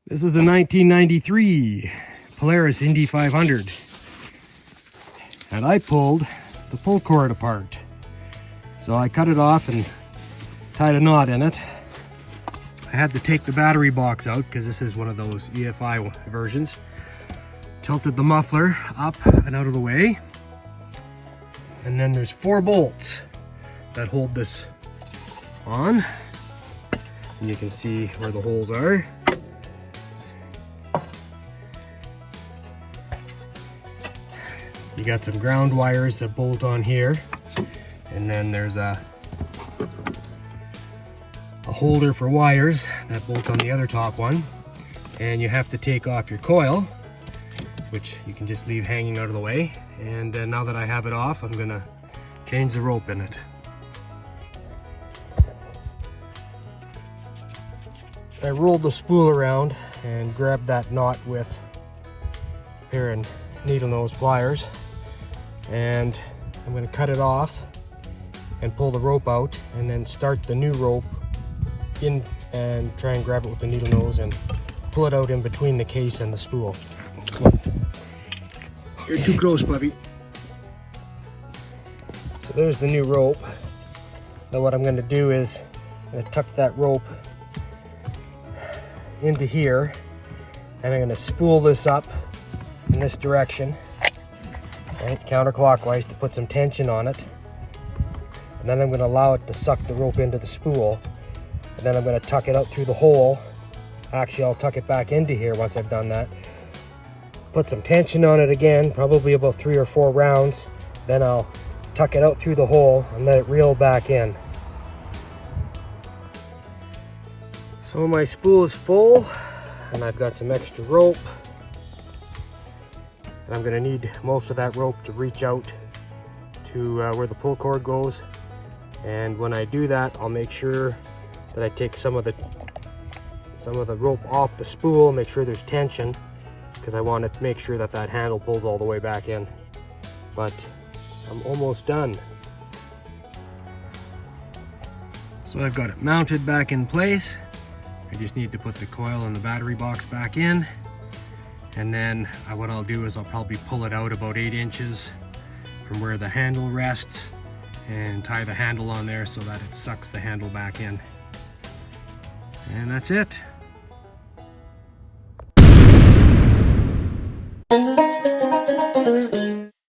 This is a 1993 Polaris Indy 500. And I pulled the pull cord apart. So I cut it off and tied a knot in it. I had to take the battery box out because this is one of those EFI versions. Tilted the muffler up and out of the way. And then there's 4 bolts that hold this on. And you can see where the holes are. You got some ground wires that bolt on here, and then there's a holder for wires that bolt on the other top one. And you have to take off your coil, which you can just leave hanging out of the way. And now that I have it off, I'm gonna change the rope in it. I rolled the spool around and grabbed that knot with a pair of needle nose pliers. And I'm going to cut it off and pull the rope out, and then start the new rope in and try and grab it with the needle nose and pull it out in between the case and the spool. You're too close, puppy. So there's the new rope. Now what I'm going to do is I'm going to tuck that rope into here, and I'm going to spool this up in this direction. Right, counterclockwise to put some tension on it, and then I'm going to allow it to suck the rope into the spool, and then I'm going to tuck it out through the hole. Actually, I'll tuck it back into here once I've done that. Put some tension on it again, probably about 3 or 4 rounds. Then I'll tuck it out through the hole and let it reel back in. So my spool is full, and I've got some extra rope. And I'm going to need most of that rope to reach out to where the pull cord goes. And when I do that, I'll make sure that I take some of the rope off the spool, make sure there's tension, because I want to make sure that that handle pulls all the way back in. But I'm almost done. So I've got it mounted back in place. I just need to put the coil and the battery box back in. And then what I'll do is I'll probably pull it out about 8 inches from where the handle rests and tie the handle on there so that it sucks the handle back in. And that's it.